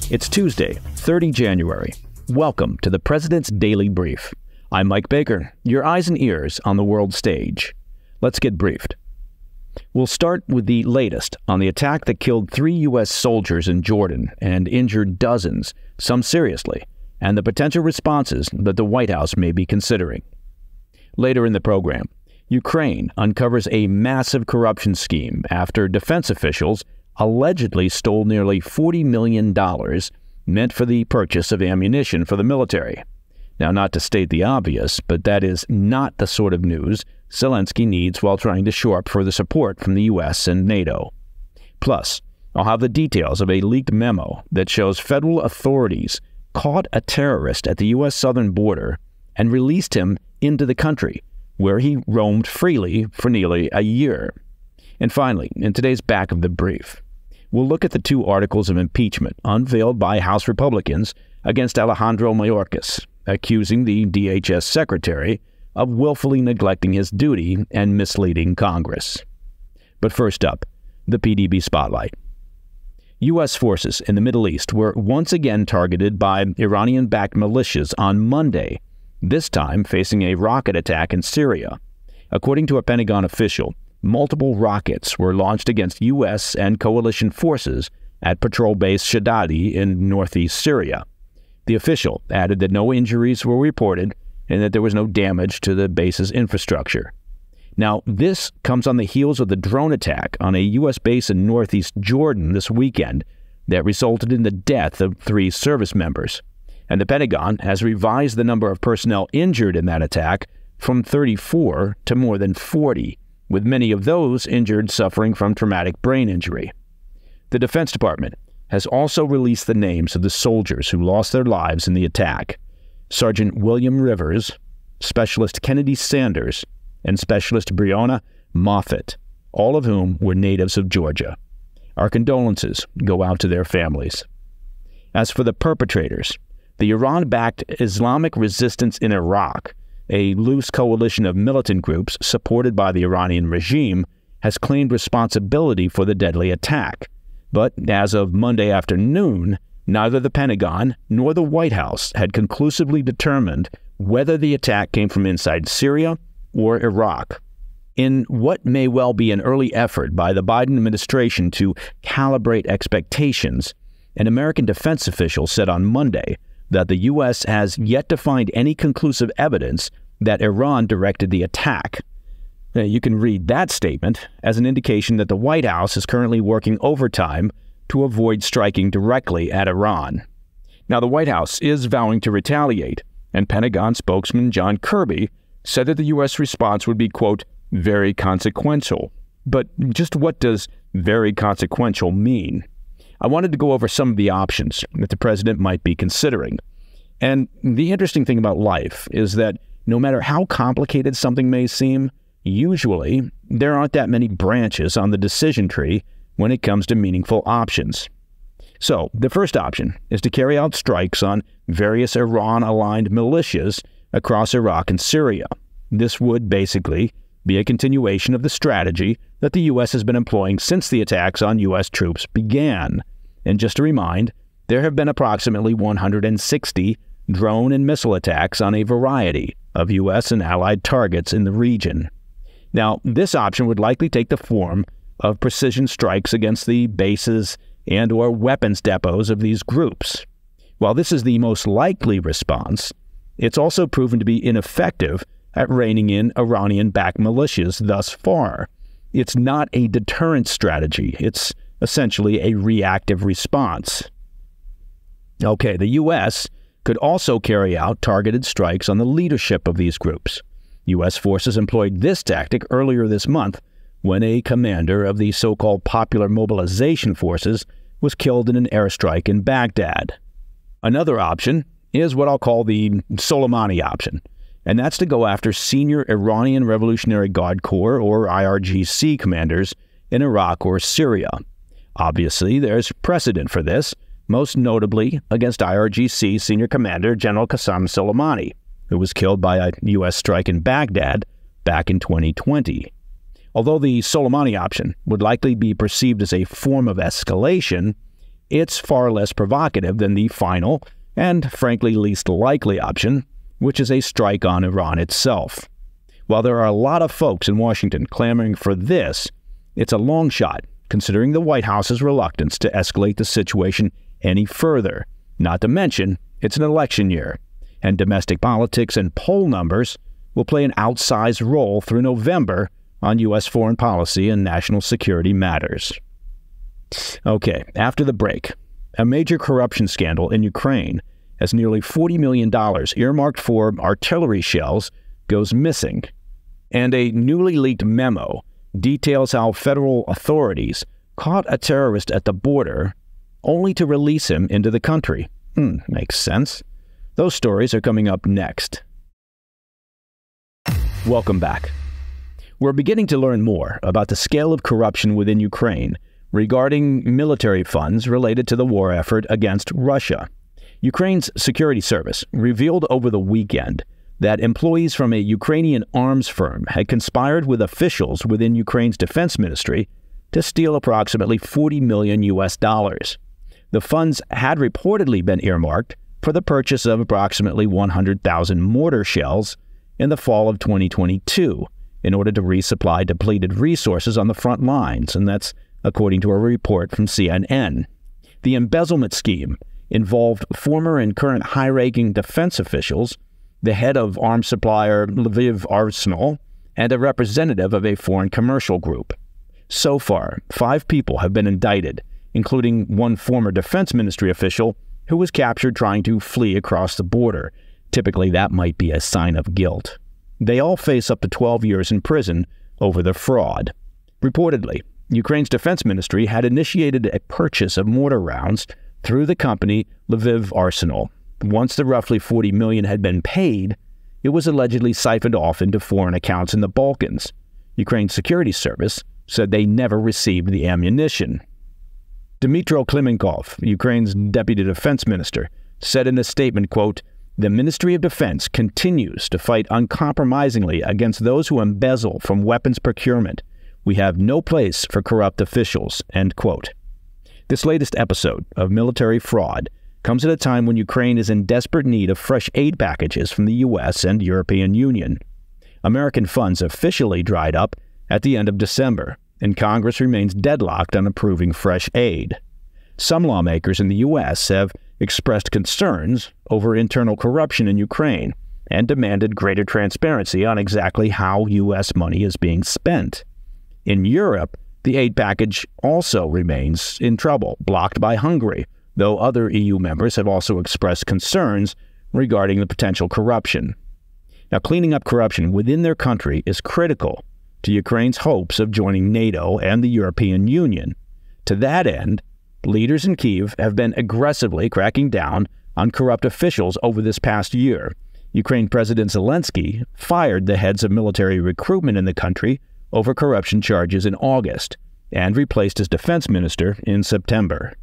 It's Tuesday, 30 January. Welcome to the President's Daily Brief. I'm Mike Baker, your eyes and ears on the world stage. Let's get briefed. We'll start with the latest on the attack that killed 3 U.S. soldiers in Jordan and injured dozens, some seriously, and the potential responses that the White House may be considering. Later in the program, Ukraine uncovers a massive corruption scheme after defense officials allegedly stole nearly $40 million meant for the purchase of ammunition for the military. Now, not to state the obvious, but that is not the sort of news Zelensky needs while trying to shore up further support from the U.S. and NATO. Plus, I'll have the details of a leaked memo that shows federal authorities caught a terrorist at the U.S. southern border and released him into the country, where he roamed freely for nearly a year. And finally, in today's back of the brief, we'll look at the 2 articles of impeachment unveiled by House Republicans against Alejandro Mayorkas, accusing the DHS Secretary of willfully neglecting his duty and misleading Congress. But first up, the PDB spotlight. U.S. forces in the Middle East were once again targeted by Iranian-backed militias on Monday, this time facing a rocket attack in Syria. According to a Pentagon official, multiple rockets were launched against U.S. and coalition forces at patrol base Shadadi in northeast Syria. The official added that no injuries were reported and that there was no damage to the base's infrastructure. Now, this comes on the heels of the drone attack on a U.S. base in northeast Jordan this weekend that resulted in the death of 3 service members. And the Pentagon has revised the number of personnel injured in that attack from 34 to more than 40, with many of those injured suffering from traumatic brain injury. The Defense Department has also released the names of the soldiers who lost their lives in the attack: Sergeant William Rivers, Specialist Kennedy Sanders, and Specialist Breonna Moffett, all of whom were natives of Georgia. Our condolences go out to their families. As for the perpetrators, the Iran-backed Islamic Resistance in Iraq, a loose coalition of militant groups supported by the Iranian regime, has claimed responsibility for the deadly attack. But as of Monday afternoon, neither the Pentagon nor the White House had conclusively determined whether the attack came from inside Syria or Iraq. In what may well be an early effort by the Biden administration to calibrate expectations, an American defense official said on Monday that the U.S. has yet to find any conclusive evidence that Iran directed the attack. You can read that statement as an indication that the White House is currently working overtime to avoid striking directly at Iran. Now, the White House is vowing to retaliate, and Pentagon spokesman John Kirby said that the U.S. response would be, quote, very consequential. But just what does very consequential mean? I wanted to go over some of the options that the president might be considering. And the interesting thing about life is that no matter how complicated something may seem, usually there aren't that many branches on the decision tree when it comes to meaningful options. So the first option is to carry out strikes on various Iran-aligned militias across Iraq and Syria. This would basically be a continuation of the strategy that the U.S. has been employing since the attacks on U.S. troops began. And just to remind, there have been approximately 160 drone and missile attacks on a variety of U.S. and allied targets in the region. Now, this option would likely take the form of precision strikes against the bases and/or weapons depots of these groups. While this is the most likely response, it's also proven to be ineffective at reining in Iranian-backed militias thus far. It's not a deterrent strategy. It's essentially a reactive response. Okay, the U.S. could also carry out targeted strikes on the leadership of these groups. U.S. forces employed this tactic earlier this month when a commander of the so-called Popular Mobilization Forces was killed in an airstrike in Baghdad. Another option is what I'll call the Soleimani option, and that's to go after senior Iranian Revolutionary Guard Corps, or IRGC, commanders in Iraq or Syria. Obviously, there's precedent for this, most notably against IRGC Senior Commander General Qasem Soleimani, who was killed by a U.S. strike in Baghdad back in 2020. Although the Soleimani option would likely be perceived as a form of escalation, it's far less provocative than the final and, frankly, least likely option, which is a strike on Iran itself. While there are a lot of folks in Washington clamoring for this, it's a long shot, considering the White House's reluctance to escalate the situation any further. Not to mention, it's an election year, and domestic politics and poll numbers will play an outsized role through November on U.S. foreign policy and national security matters. Okay, after the break, a major corruption scandal in Ukraine as nearly $40 million earmarked for artillery shells goes missing, and a newly leaked memo details how federal authorities caught a terrorist at the border only to release him into the country. Makes sense. Those stories are coming up next. Welcome back. We're beginning to learn more about the scale of corruption within Ukraine regarding military funds related to the war effort against Russia. Ukraine's security service revealed over the weekend that employees from a Ukrainian arms firm had conspired with officials within Ukraine's defense ministry to steal approximately $40 million. The funds had reportedly been earmarked for the purchase of approximately 100,000 mortar shells in the fall of 2022 in order to resupply depleted resources on the front lines, and that's according to a report from CNN. The embezzlement scheme involved former and current high-ranking defense officials, the head of arms supplier Lviv Arsenal, and a representative of a foreign commercial group. So far, 5 people have been indicted, including one former defense ministry official who was captured trying to flee across the border. Typically, that might be a sign of guilt. They all face up to 12 years in prison over the fraud. Reportedly, Ukraine's defense ministry had initiated a purchase of mortar rounds through the company Lviv Arsenal. Once the roughly $40 million had been paid, it was allegedly siphoned off into foreign accounts in the Balkans. Ukraine's security service said they never received the ammunition. Dmytro Klimenkov, Ukraine's deputy defense minister, said in a statement, quote, "The Ministry of Defense continues to fight uncompromisingly against those who embezzle from weapons procurement. We have no place for corrupt officials," end quote. This latest episode of military fraud comes at a time when Ukraine is in desperate need of fresh aid packages from the U.S. and European Union. American funds officially dried up at the end of December, and Congress remains deadlocked on approving fresh aid. Some lawmakers in the U.S. have expressed concerns over internal corruption in Ukraine and demanded greater transparency on exactly how U.S. money is being spent. In Europe, the aid package also remains in trouble, blocked by Hungary, though other EU members have also expressed concerns regarding the potential corruption. Now, cleaning up corruption within their country is critical to Ukraine's hopes of joining NATO and the European Union. To that end, leaders in Kyiv have been aggressively cracking down on corrupt officials over this past year. Ukraine President Zelensky fired the heads of military recruitment in the country over corruption charges in August and replaced his defense minister in September.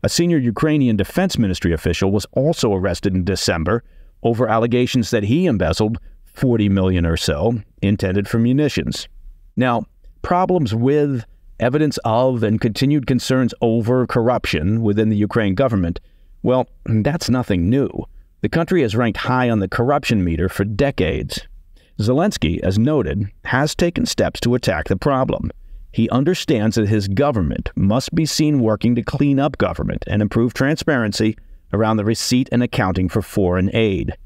A senior Ukrainian defense ministry official was also arrested in December over allegations that he embezzled $40 million or so intended for munitions. Now, problems with, evidence of, and continued concerns over corruption within the Ukraine government, well, that's nothing new. The country has ranked high on the corruption meter for decades. Zelensky, as noted, has taken steps to attack the problem. He understands that his government must be seen working to clean up government and improve transparency around the receipt and accounting for foreign aid.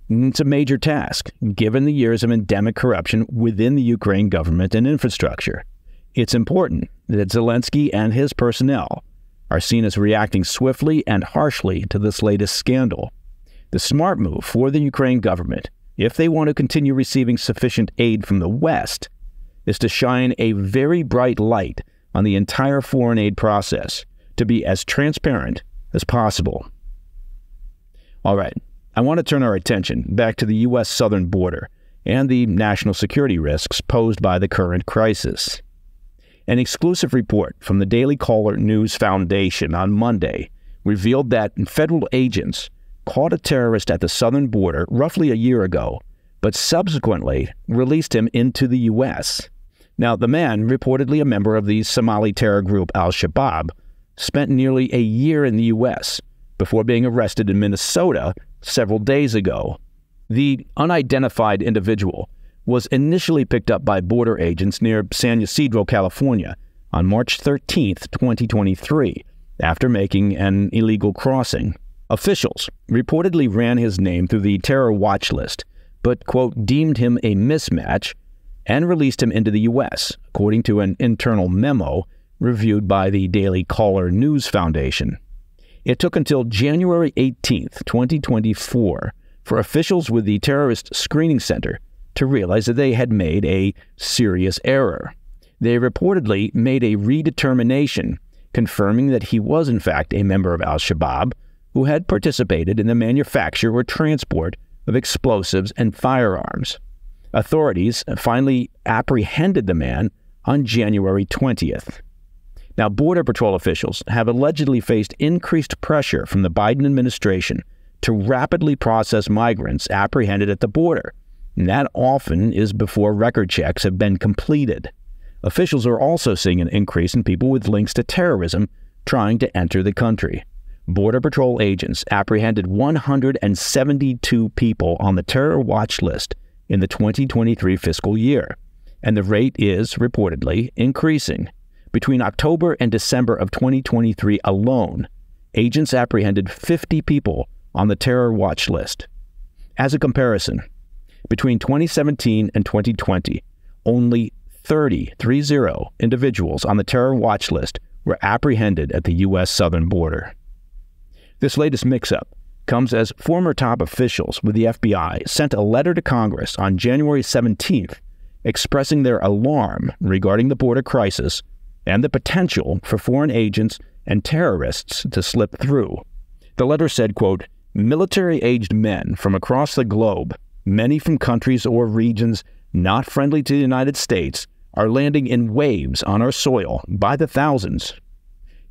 It's a major task, given the years of endemic corruption within the Ukraine government and infrastructure. It's important that Zelensky and his personnel are seen as reacting swiftly and harshly to this latest scandal. The smart move for the Ukraine government, if they want to continue receiving sufficient aid from the West, is to shine a very bright light on the entire foreign aid process to be as transparent as possible. All right, I want to turn our attention back to the U.S. southern border and the national security risks posed by the current crisis. An exclusive report from the Daily Caller News Foundation on Monday revealed that federal agents caught a terrorist at the southern border roughly a year ago, but subsequently released him into the U.S. Now, the man, reportedly a member of the Somali terror group Al-Shabaab, spent nearly a year in the U.S. before being arrested in Minnesota several days ago. The unidentified individual was initially picked up by border agents near San Ysidro, California, on March 13, 2023, after making an illegal crossing. Officials reportedly ran his name through the terror watch list, but, quote, deemed him a mismatch and released him into the U.S., according to an internal memo reviewed by the Daily Caller News Foundation. It took until January 18, 2024, for officials with the Terrorist Screening Center to realize that they had made a serious error. They reportedly made a redetermination, confirming that he was in fact a member of al-Shabaab who had participated in the manufacture or transport of explosives and firearms. Authorities finally apprehended the man on January 20th. Now, Border Patrol officials have allegedly faced increased pressure from the Biden administration to rapidly process migrants apprehended at the border, and that often is before record checks have been completed. Officials are also seeing an increase in people with links to terrorism trying to enter the country. Border Patrol agents apprehended 172 people on the terror watch list in the 2023 fiscal year, and the rate is reportedly increasing. Between October and December of 2023 alone, agents apprehended 50 people on the terror watch list. As a comparison, between 2017 and 2020, only 30 individuals on the terror watch list were apprehended at the U.S. southern border. This latest mix-up comes as former top officials with the FBI sent a letter to Congress on January 17th expressing their alarm regarding the border crisis and the potential for foreign agents and terrorists to slip through. The letter said, quote, military-aged men from across the globe, many from countries or regions not friendly to the United States, are landing in waves on our soil by the thousands.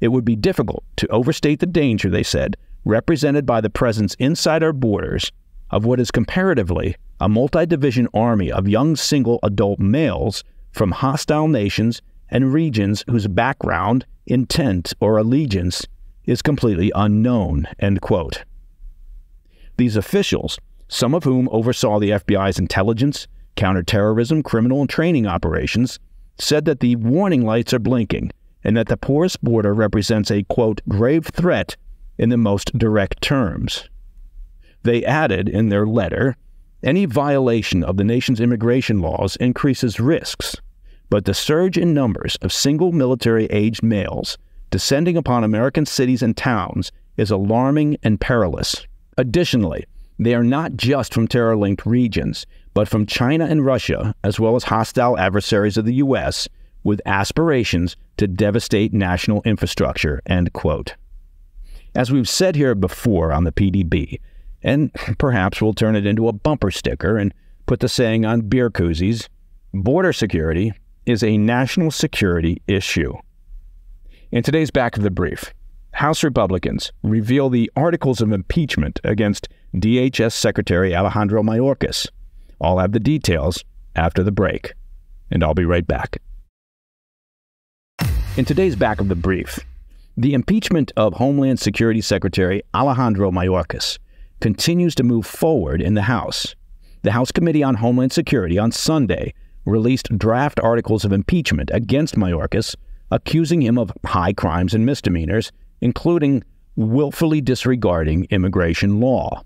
It would be difficult to overstate the danger, they said, represented by the presence inside our borders of what is comparatively a multi-division army of young single adult males from hostile nations and regions whose background, intent, or allegiance is completely unknown, end quote. These officials, some of whom oversaw the FBI's intelligence, counterterrorism, criminal, and training operations, said that the warning lights are blinking and that the porous border represents a, quote, grave threat in the most direct terms. They added in their letter, any violation of the nation's immigration laws increases risks, but the surge in numbers of single military-aged males descending upon American cities and towns is alarming and perilous. Additionally, they are not just from terror-linked regions, but from China and Russia, as well as hostile adversaries of the U.S., with aspirations to devastate national infrastructure, end quote. As we've said here before on the PDB, and perhaps we'll turn it into a bumper sticker and put the saying on beer koozies, border security is a national security issue. In today's Back of the Brief, House Republicans reveal the articles of impeachment against DHS Secretary Alejandro Mayorkas. I'll have the details after the break, and I'll be right back. In today's Back of the Brief, the impeachment of Homeland Security Secretary Alejandro Mayorkas continues to move forward in the House. The House Committee on Homeland Security on Sunday released draft articles of impeachment against Mayorkas, accusing him of high crimes and misdemeanors, including willfully disregarding immigration law.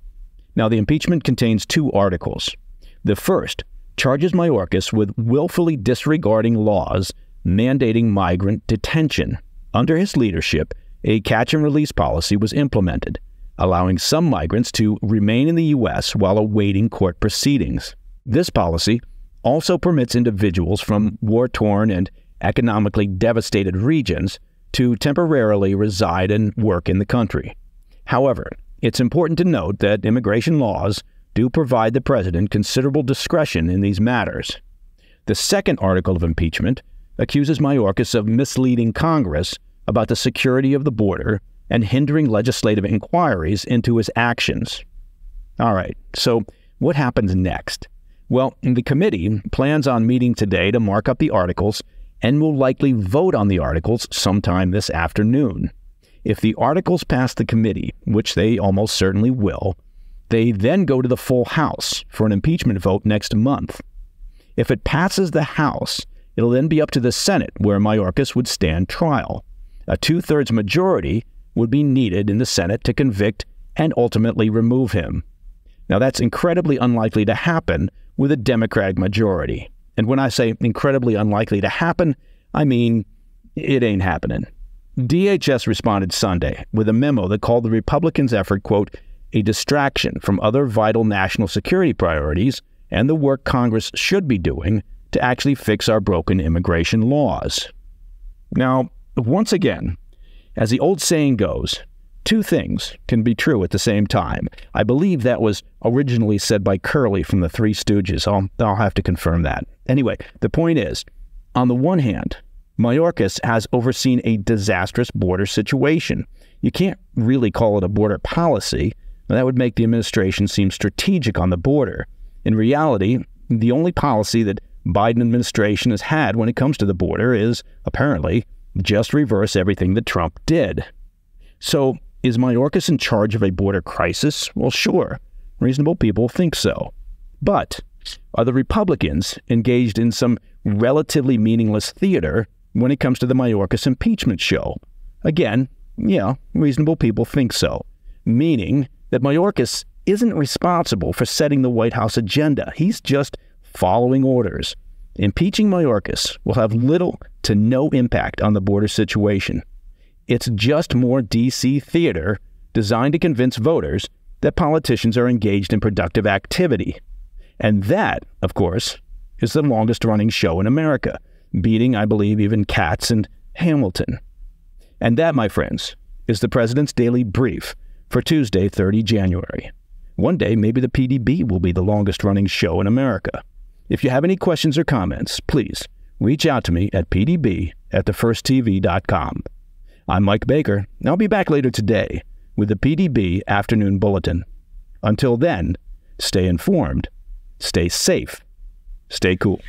Now, the impeachment contains two articles. The first charges Mayorkas with willfully disregarding laws mandating migrant detention. Under his leadership, a catch-and-release policy was implemented, allowing some migrants to remain in the U.S. while awaiting court proceedings. This policy also permits individuals from war-torn and economically devastated regions to temporarily reside and work in the country. However, it's important to note that immigration laws do provide the president considerable discretion in these matters. The second article of impeachment accuses Mayorkas of misleading Congress about the security of the border and hindering legislative inquiries into his actions. All right, so what happens next? Well, the committee plans on meeting today to mark up the articles and will likely vote on the articles sometime this afternoon. If the articles pass the committee, which they almost certainly will, they then go to the full House for an impeachment vote next month. If it passes the House, it'll then be up to the Senate, where Mayorkas would stand trial. A two-thirds majority would be needed in the Senate to convict and ultimately remove him. Now, that's incredibly unlikely to happen with a Democratic majority. And when I say incredibly unlikely to happen, I mean it ain't happening. DHS responded Sunday with a memo that called the Republicans' effort, quote, a distraction from other vital national security priorities and the work Congress should be doing to actually fix our broken immigration laws. Now, once again, as the old saying goes, two things can be true at the same time. I believe that was originally said by Curly from the Three Stooges. I'll have to confirm that. Anyway, the point is, on the one hand, Mayorkas has overseen a disastrous border situation. You can't really call it a border policy. That would make the administration seem strategic on the border. In reality, the only policy that Biden administration has had when it comes to the border is, apparently, just reverse everything that Trump did. So, is Mayorkas in charge of a border crisis? Well, sure. Reasonable people think so. But are the Republicans engaged in some relatively meaningless theater when it comes to the Mayorkas impeachment show? Again, yeah, reasonable people think so. Meaning that Mayorkas isn't responsible for setting the White House agenda. He's just following orders. Impeaching Mayorkas will have little to no impact on the border situation. It's just more D.C. theater designed to convince voters that politicians are engaged in productive activity. And that, of course, is the longest-running show in America, beating, I believe, even Katz and Hamilton. And that, my friends, is the President's Daily Brief for Tuesday, 30 January. One day, maybe the PDB will be the longest-running show in America. If you have any questions or comments, please reach out to me at pdb@thefirsttv.com. I'm Mike Baker, and I'll be back later today with the PDB Afternoon Bulletin. Until then, stay informed, stay safe, stay cool.